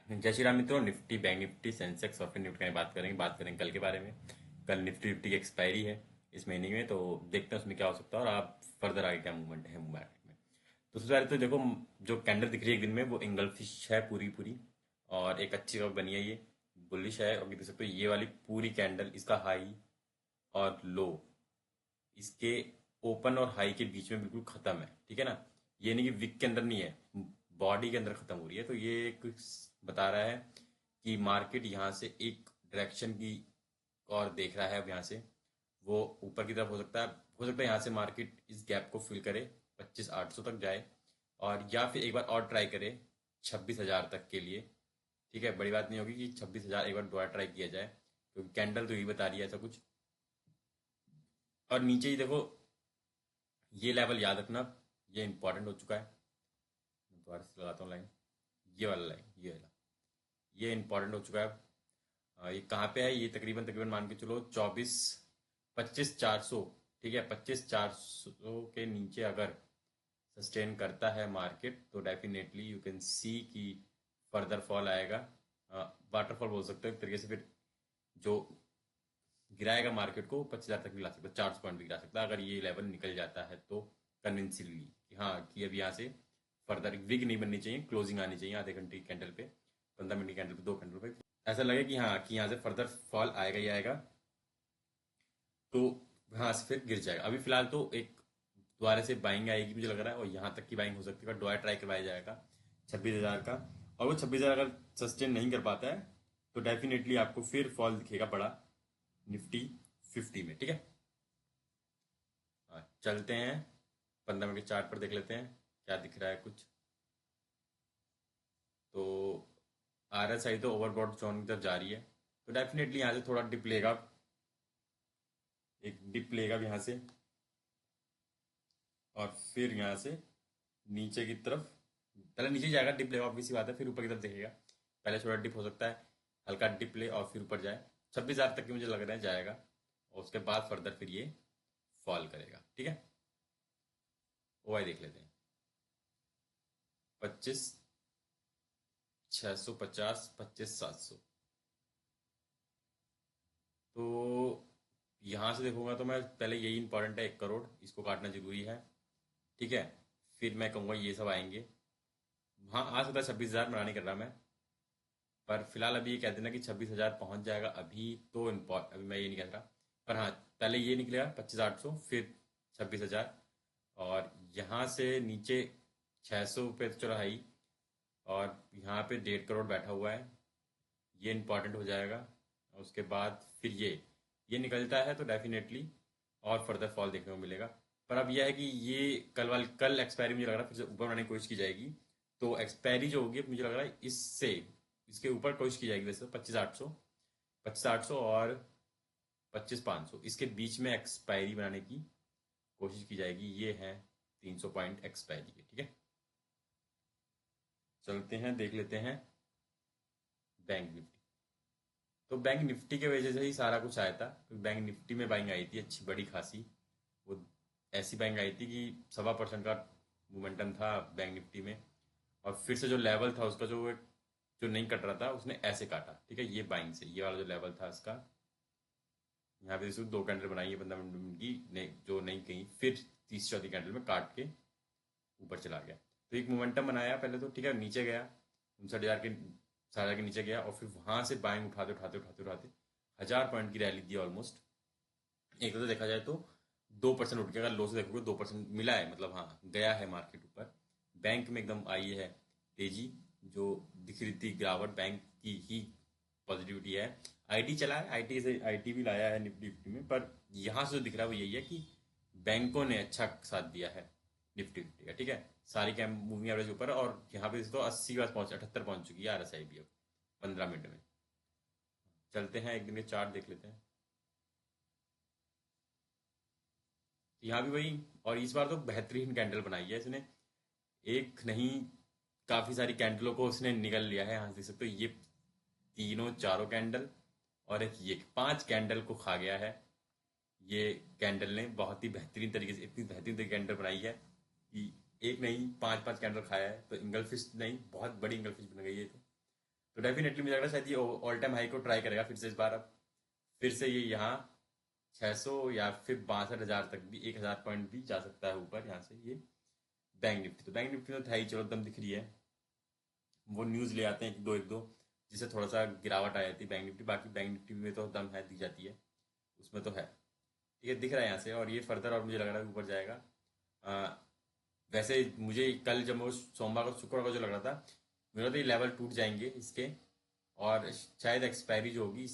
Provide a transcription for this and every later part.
जय श्री राम मित्रों। Nifty, bank Nifty, Sensex और फिर निफ्टी की बात करेंगे कल के बारे में। कल निफ्टी निफ्टी की एक्सपायरी है इस महीने में, तो देखते हैं उसमें क्या हो सकता है और आप फर्दर आगे क्या मूवमेंट है मार्केट में। तो सबसे पहले तो देखो, जो कैंडल दिख रही है एक दिन में वो इंगल्फिश है पूरी पूरी, और एक अच्छी वक्त बनी है ये, बुलिश है। और देख सकते हो ये वाली पूरी कैंडल, इसका हाई और लो इसके ओपन और हाई के बीच में बिल्कुल खत्म है, ठीक है ना। ये नहीं कि विक के अंदर नहीं है, बॉडी के अंदर खत्म हो रही है। तो ये कुछ बता रहा है कि मार्केट यहाँ से एक डायरेक्शन की और देख रहा है। अब यहाँ से वो ऊपर की तरफ हो सकता है यहाँ से मार्केट इस गैप को फिल करे, 25,800 तक जाए, और या फिर एक बार और ट्राई करे 26,000 तक के लिए। ठीक है, बड़ी बात नहीं होगी कि 26,000 एक बार दोबारा ट्राई किया जाए, क्योंकि कैंडल तो यही बता रही है ऐसा कुछ। और नीचे ही देखो, ये लेवल याद रखना, ये इंपॉर्टेंट हो चुका है। दोबारा से लगाता हूँ लाइन, ये वाला लाइन, ये वाला, ये इंपॉर्टेंट हो चुका है। ये कहाँ पे है? ये तकरीबन तकरीबन मान के चलो 25,400। ठीक है, 25,400 के नीचे अगर सस्टेन करता है मार्केट तो डेफिनेटली यू कैन सी कि फर्दर फॉल आएगा। वाटरफॉल बोल सकते हो एक तरीके से। फिर जो गिराएगा मार्केट को 25,000 तक भी ला सकता है, 400 पॉइंट भी गिरा सकता है अगर ये लेवल निकल जाता है तो, कन्विंसिंगली कि हाँ कि अब यहाँ से फर्दर विग नहीं बननी चाहिए, क्लोजिंग आनी चाहिए आधे घंटे की कैंडल पे, 15 मिनट की कैंडल पे, 2 कैंडल पे। ऐसा लगे कि हाँ कि यहाँ से फर्दर फॉल आएगा ही आएगा, तो यहाँ से फिर गिर जाएगा। अभी फिलहाल तो एक दोबारा से बाइंग आएगी मुझे लग रहा है, और यहाँ तक की बाइंग हो सकती है, दोबारा ट्राई करवाया जाएगा 26,000 का। और वो 26,000 अगर सस्टेन नहीं कर पाता है तो डेफिनेटली आपको फिर फॉल दिखेगा बड़ा निफ्टी 50 में, ठीक है। चलते हैं 15 मिनट के चार्ट पर, देख लेते हैं क्या दिख रहा है कुछ। तो RSI तो ओवरबॉट जोन की तरफ जा रही है, तो डेफिनेटली यहाँ से थोड़ा डिप लेगा, एक डिप लेगा यहाँ से, और फिर यहाँ से नीचे की तरफ, पहले नीचे जाएगा, डिप लेगा, ऑब्वियस सी बात है, फिर ऊपर की तरफ देखेगा। पहले थोड़ा डिप हो सकता है, हल्का डिप ले और फिर ऊपर जाए, 26,000 तक की मुझे लग रहा है जाएगा, और उसके बाद फर्दर फिर ये फॉल करेगा, ठीक है। ओ आई देख लेते हैं, 25,650, 25,700। तो यहाँ से देखूंगा तो मैं पहले, यही इंपॉर्टेंट है, 1 करोड़ इसको काटना जरूरी है, ठीक है। फिर मैं कहूँगा ये सब आएंगे। हाँ, आ सकता है 26,000, मना नहीं कर रहा मैं, पर फिलहाल अभी ये कह देना कि 26,000 पहुंच जाएगा अभी तो अभी मैं ये नहीं कह रहा। पर हाँ, पहले ये निकलेगा 25,800, फिर 26,000, और यहाँ से नीचे 600 पे तो चलो हाई, और यहाँ पे 1.5 करोड़ बैठा हुआ है, ये इंपॉर्टेंट हो जाएगा। और उसके बाद फिर ये निकलता है तो डेफिनेटली और फर्दर फॉल देखने को मिलेगा। पर अब यह है कि ये कल एक्सपायरी मुझे लग रहा है फिर से ऊपर बनाने की कोशिश की जाएगी। तो एक्सपायरी जो होगी मुझे लग रहा है इससे, इसके ऊपर कोशिश की जाएगी वैसे, 25,800, 25,800 और 25,500 इसके बीच में एक्सपायरी बनाने की कोशिश की जाएगी। ये है 300 पॉइंट एक्सपायरी के, ठीक है। चलते हैं, देख लेते हैं बैंक निफ्टी। तो बैंक निफ्टी के वजह से ही सारा कुछ आया था, क्योंकि बैंक निफ्टी में बाइंग आई थी अच्छी बड़ी खासी। वो ऐसी बाइंग आई थी कि 1.25% का मोमेंटम था बैंक निफ्टी में, और फिर से जो लेवल था उसका, जो नहीं कट रहा था उसने ऐसे काटा, ठीक है। ये बाइंग से ये वाला जो लेवल था इसका, यहाँ पे सिर्फ 2 कैंडल बनाई है 15 मिनट की, नहीं जो नहीं कहीं, फिर तीसरी चौथी कैंडल में काट के ऊपर चला गया। तो एक मोमेंटम बनाया पहले तो, ठीक है, नीचे गया 59,000 के, 60,000 के नीचे गया, और फिर वहां से बाइंग उठाते उठाते उठाते उठाते 1,000 पॉइंट की रैली दी ऑलमोस्ट। एक तो देखा जाए तो 2% उठ गया, अगर लो से देखोगे 2% मिला है, मतलब हाँ गया है मार्केट ऊपर। बैंक में एकदम आई है तेजी, जो दिख रही थी गिरावट बैंक की ही पॉजिटिविटी है। आईटी चला है, आईटी से आईटी भी लाया है निफ्टी निफ्टी में, पर यहाँ से जो दिख रहा है वो यही है कि बैंकों ने अच्छा साथ दिया है निफ्टी निफ्टी का, ठीक है। सारी कैम मूविंग एवरेज ऊपर, और यहाँ पे तो 80 के पास पहुंच, 78 पहुंच चुकी है RSI भी अब 15 मिनट में। चलते हैं एक दिन के चार्ट देख लेते हैं। यहाँ भी वही, और इस बार तो बेहतरीन कैंडल बनाई है इसने, एक नहीं काफी सारी कैंडलों को उसने निगल लिया है। यहाँ से देख सकते हो, ये तीनों चारों कैंडल, और एक ये 5 कैंडल को खा गया है। ये कैंडल ने बहुत ही बेहतरीन तरीके से, इतनी बेहतरीन तरीके कैंडल बनाई है कि एक नहीं 5 5 कैंडल खाया है। तो इंगल फिश नहीं, बहुत बड़ी इंगल फिश बन गई है। तो तो डेफिनेटली मुझे लग रहा है शायद ये ऑल टाइम हाई को ट्राई करेगा फिर से इस बार। अब फिर से ये यहाँ 600 या फिर 62,000 तक भी, 1,000 पॉइंट भी जा सकता है ऊपर यहाँ से ये बैंक निफ्टी। तो बैंक निफ्टी में तो था ही, चलो दम दिख रही है। वो न्यूज़ ले आते हैं एक दो जिससे थोड़ा सा गिरावट आ जाती है बैंक निफ्टी। बाकी बैंक निफ्टी में तो दम है, दी जाती है, उसमें तो है। ठीक है, दिख रहा है यहाँ से, और ये फर्दर और मुझे लग रहा है ऊपर जाएगा। आ, वैसे मुझे कल जब वो सोमवार को शुक्रवार को जो लग रहा था, मुझे तो ये लेवल टूट जाएंगे इसके, और शायद एक्सपायरी जो होगी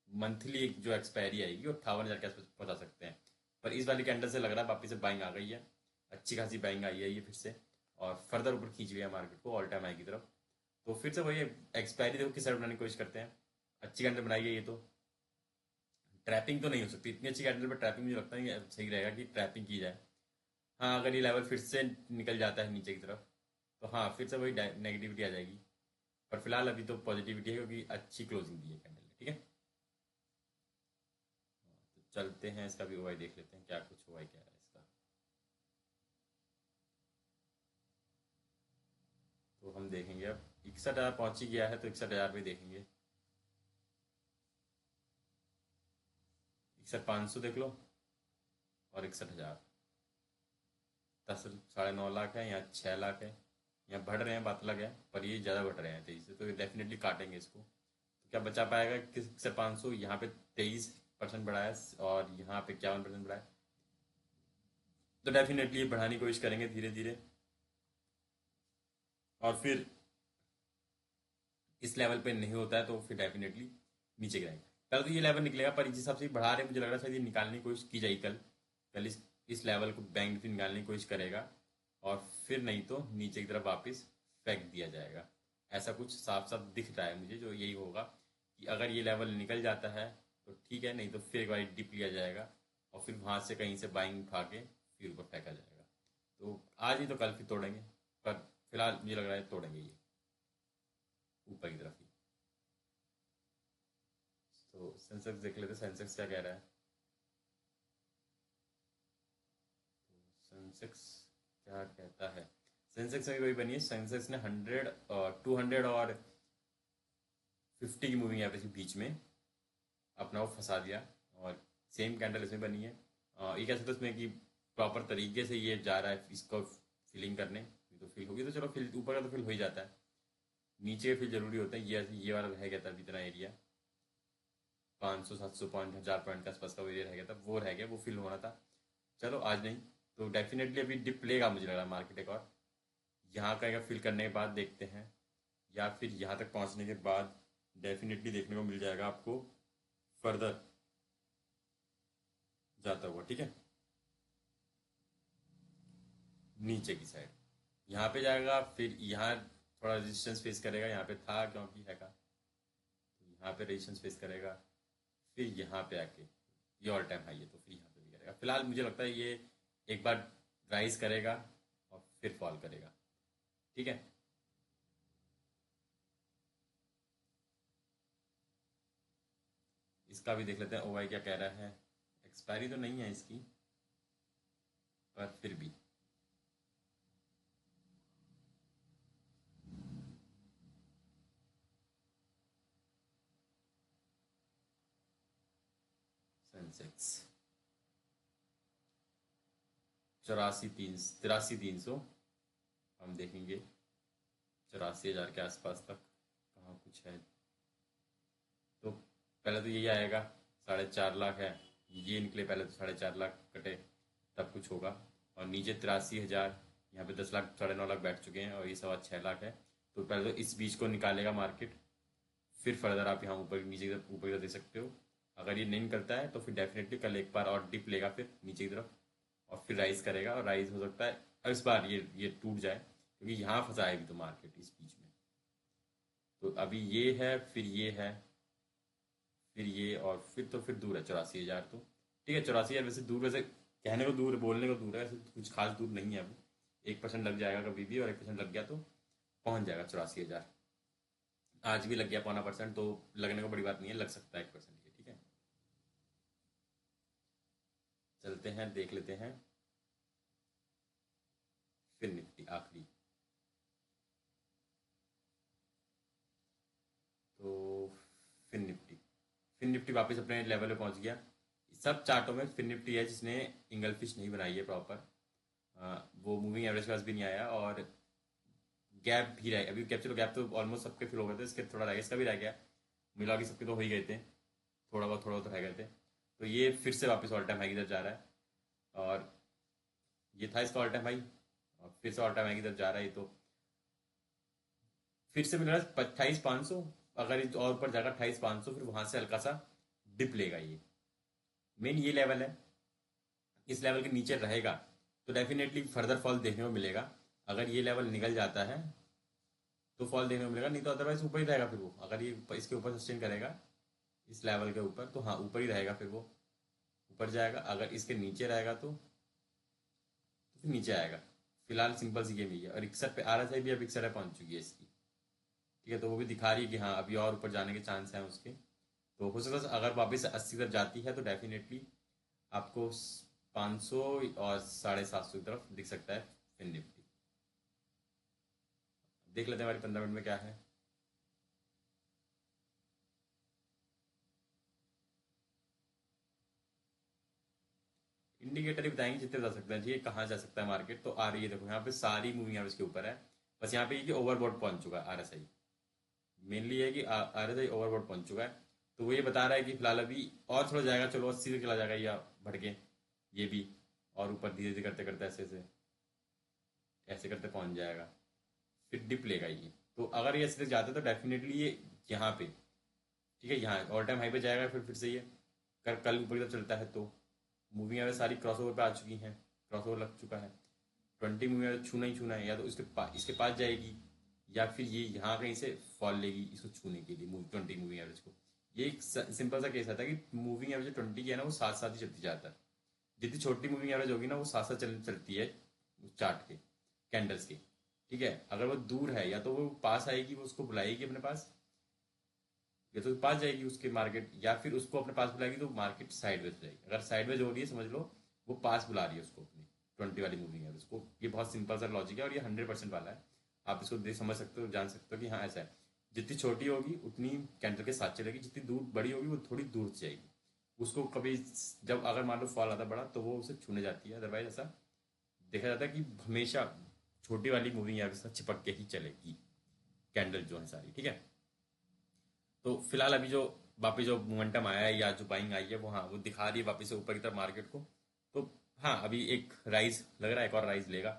मंथली, जो एक्सपायरी आएगी वो 58,000 के आसपास पहुंचा सकते हैं। पर इस वाली कैंडल से लग रहा है वापस से बाइंग आ गई है, अच्छी खासी बाइंग आई है ये फिर से, और फर्दर ऊपर खींच लिया मार्केट को ऑल टाइम हाई की तरफ। तो फिर से वही एक्सपायरी देखो किस साइड बनाने की कोशिश करते हैं। अच्छी कैंडल बनाई है ये तो, ट्रैपिंग तो नहीं हो सकती इतनी अच्छी कैंडल पर। ट्रैपिंग मुझे लगता है कि सही रहेगा कि ट्रैपिंग की जाए। हाँ, अगर ये लेवल फिर से निकल जाता है नीचे की तरफ, तो हाँ फिर से वही नेगेटिविटी आ जाएगी। पर फिलहाल अभी तो पॉजिटिविटी है, क्योंकि अच्छी क्लोजिंग दी है कैंडल ने। ठीक है, तो चलते हैं, इसका भी ओवाई देख लेते हैं क्या कुछ ओवाई क्या है इसका। तो हम देखेंगे अब 61,000 पहुंच ही गया है, तो 61,000 पे देखेंगे। 61,500 देख लो, और 61,000, 10 साढ़े 9 लाख है, यहाँ 6 लाख है। यहाँ बढ़ रहे हैं बात अलग है, पर ये ज़्यादा बढ़ रहे हैं तेजी से, तो ये डेफिनेटली काटेंगे इसको। तो क्या बचा पाएगा किस से 500? यहाँ पे 23% बढ़ा है, और यहाँ पे 51% बढ़ा है। तो डेफिनेटली ये बढ़ाने की कोशिश करेंगे धीरे धीरे, और फिर इस लेवल पे नहीं होता है तो फिर डेफिनेटली नीचे गिराएंगे। कल तो ये लेवल निकलेगा, पर जिस हिसाब से बढ़ा रहे हैं मुझे लग रहा है शायद ये निकालने की कोशिश की जाएगी कल। कल इस लेवल को बैंक निफ्टी निकालने की कोशिश करेगा, और फिर नहीं तो नीचे की तरफ वापस फेंक दिया जाएगा। ऐसा कुछ साफ साफ दिख रहा है मुझे, जो यही होगा कि अगर ये लेवल निकल जाता है तो ठीक है, नहीं तो फिर एक बार डिप लिया जाएगा, और फिर वहां से कहीं से बाइंग उठा के फिर ऊपर फेंका जाएगा। तो आज ही तो कल फिर तोड़ेंगे, पर फिलहाल मुझे लग रहा है तोड़ेंगे ये ऊपर की तरफ ही। तो सेंसेक्स देख लेते, सेंसेक्स क्या कह रहा है। सेंसेक्स क्या कहता है, सेंसेक्स में वही बनी है। सेंसेक्स ने 200 और 50 की मूविंग एवरेज के बीच में अपना वो फंसा दिया, और सेम कैंडल इसमें बनी है। ये कह सकते हैं इसमें कि प्रॉपर तरीके से ये जा रहा है इसको फिलिंग करने। तो फिल होगी तो चलो, फिल ऊपर का तो फिल हो ही जाता है, नीचे फिल जरूरी होता है। ये वाला रह गया था अभी इतना एरिया, 500 700 पॉइंट, 1,000 पॉइंट के आसपास का वो एरिया रह गया था, वो रह गया, वो फिल होना था। चलो आज नहीं, तो डेफिनेटली अभी डिप लेगा मुझे लग रहा है मार्केट एक और। यहाँ का फिल करने के बाद देखते हैं, या फिर यहाँ तक पहुँचने के बाद डेफिनेटली देखने को मिल जाएगा आपको फर्दर जाता हुआ। ठीक है, नीचे की साइड यहाँ पे जाएगा, फिर यहाँ थोड़ा रेजिस्टेंस फेस करेगा, यहाँ पे था क्योंकि है का, तो यहाँ पे रेजिस्टेंस फेस करेगा, फिर यहाँ पे आके ये ऑल टाइम हाई है, तो फिर यहाँ पे भी करेगा। फिलहाल मुझे लगता है ये एक बार राइज करेगा और फिर फॉल करेगा। ठीक है, इसका भी देख लेते हैं ओवाई क्या कह रहा है। एक्सपायरी तो नहीं है इसकी, पर फिर भी सेंसेक्स 83,300 हम देखेंगे, 84,000 के आसपास तक कहाँ कुछ है। तो पहले तो यही आएगा, 4.5 लाख है, ये निकले पहले तो 4.5 लाख कटे, तब कुछ होगा। और नीचे 83,000, यहाँ पे 10 लाख 9.5 लाख बैठ चुके हैं, और ये 6.25 लाख है। तो पहले तो इस बीच को निकालेगा मार्केट, फिर फर्दर आप यहाँ ऊपर की तरफ दे सकते हो। अगर ये नहीं निकलता है तो फिर डेफिनेटली कल एक बार और डिप लेगा फिर नीचे की तरफ, और फिर राइज करेगा, और राइज हो सकता है और इस बार ये टूट जाए, क्योंकि यहाँ फंसा है अभी तो मार्केट इस बीच में। तो अभी ये है, फिर ये है, फिर ये, और फिर तो फिर दूर है 84,000। तो ठीक है, 84,000 वैसे दूर, वैसे कहने को दूर, बोलने को दूर है, वैसे कुछ खास दूर नहीं है अभी। 1% लग जाएगा कभी भी, और 1% लग गया तो पहुंच जाएगा 84,000। आज भी लग गया 0.25%, तो लगने को बड़ी बात नहीं है, लग सकता है 1%। ये ठीक है, चलते हैं देख लेते हैं फिर निफ्टी आखिरी। फिर निफ्टी वापस अपने लेवल पे पहुंच गया। सब चार्टों में फिर निफ्टी है जिसने इंगल फिश नहीं बनाई है प्रॉपर, वो मूविंग एवरेज के पास भी नहीं आया, और गैप भी रह अभी गैप, चलो गैप तो ऑलमोस्ट सबके फिल हो गए थे, इसके थोड़ा रह गया, इसका भी रह गया, मिला के सबके तो हो ही गए थे, थोड़ा बहुत रह गए थे। तो ये फिर से वापस ऑल टाइम हाई की तरफ जा रहा है, और ये था इसका ऑल टाइम हाई, और फिर से ऑल टाइम हाई की तरफ जा रहा है। ये तो फिर से मिल रहा है 28,500, अगर ये और ऊपर जाएगा 28,500, फिर वहां से हल्का सा डिप लेगा। ये मेन ये लेवल है, इस लेवल के नीचे रहेगा तो डेफिनेटली फर्दर फॉल देखने को मिलेगा। अगर ये लेवल निकल जाता है तो फॉल देखने को मिलेगा, नहीं तो अदरवाइज ऊपर ही रहेगा। फिर वो अगर ये इसके ऊपर सस्टेन करेगा, इस लेवल के ऊपर, तो हाँ ऊपर ही रहेगा, फिर वो ऊपर जाएगा। अगर इसके नीचे रहेगा तो फिर नीचे आएगा। फिलहाल सिंपल सी गेम ही है, और इकसठ पे आ रहा था भी, अब इकसठ पे पहुंच चुकी है इसकी। ठीक है, तो वो भी दिखा रही है कि हाँ अभी और ऊपर जाने के चांस हैं उसके। तो हो सकता है अगर वापस 80 तरफ जाती है तो डेफिनेटली आपको 500 और 750 की तरफ दिख सकता है फिर निफ्टी। देख लेते हैं हमारी 15 मिनट में क्या है। इंडिकेटर ही बताएंगे जितने जा सकते हैं, ठीक है, कहाँ जा सकता है मार्केट। तो आ रही है, देखो यहाँ पे सारी मूविंग एवरेज के ऊपर है। बस यहाँ पे ये कि ओवरबॉट पहुंच चुका है आरएसआई, मेनली है कि आरएसआई ओवरबॉट पहुंच चुका है। तो वो ये बता रहा है कि फिलहाल अभी और थोड़ा जाएगा, चलो 80 से चला जाएगा या बढ़ के, ये भी, और ऊपर धीरे धीरे करते करते ऐसे करते पहुंच जाएगा, फिर डिप लेगा ये। तो अगर ये ऐसे तक जाता है तो डेफिनेटली ये यहाँ पे, ठीक है, यहाँ ऑल टाइम हाई पे जाएगा। फिर से ये कल ऊपर की तरफ चलता है तो मूविंग एवरेज सारी क्रॉसओवर पे आ चुकी हैं, क्रॉसओवर लग चुका है। 20 मूविंग एवरेज छूना ही छूना है, या तो इसके पास जाएगी, या फिर ये यहाँ कहीं से फॉल लेगी इसको छूने के लिए 20 मूविंग एवरेज को। ये एक सिंपल सा केस आता है कि मूविंग एवरेज 20 की है ना, वो साथ साथ ही चलती जाता है। जितनी छोटी मूविंग एवरेज होगी ना, वो साथ साथ चलती है उस चार्ट के, कैंडल्स के। ठीक है, अगर वो दूर है या तो वो पास आएगी, वो उसको बुलाएगी अपने पास, या तो पास जाएगी उसके मार्केट, या फिर उसको अपने पास बुलाएगी तो मार्केट साइडवेज जाएगी। अगर साइडवेज हो रही है समझ लो वो पास बुला रही है उसको अपनी 20 वाली मूविंग है उसको। ये बहुत सिंपल सा लॉजिक है, और ये 100% वाला है। आप इसको देख समझ सकते हो, जान सकते हो कि हाँ ऐसा है। जितनी छोटी होगी उतनी कैंडल के साथ चलेगी, जितनी दूर बड़ी होगी वो थोड़ी दूर से जाएगी। उसको कभी, जब अगर मान लो फॉल आता बड़ा तो वो उसे छूने जाती है, अदरवाइज ऐसा देखा जाता है कि हमेशा छोटी वाली मूविंग एवरेज के साथ चिपक के ही चलेगी कैंडल जो है सारी। ठीक है, तो फिलहाल अभी जो वापस जो मोमेंटम आया है या जो बाइंग आई है वो, हाँ वो दिखा रही है वापस से ऊपर की तरफ मार्केट को। तो हाँ अभी एक राइज लग रहा है, एक और राइज लेगा,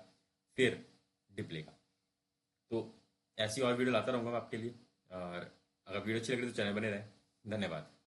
फिर डिप लेगा। तो ऐसी और वीडियो लाता रहूंगा मैं आपके लिए, और अगर वीडियो अच्छी लग रही है तो चैनल बने रहे। धन्यवाद।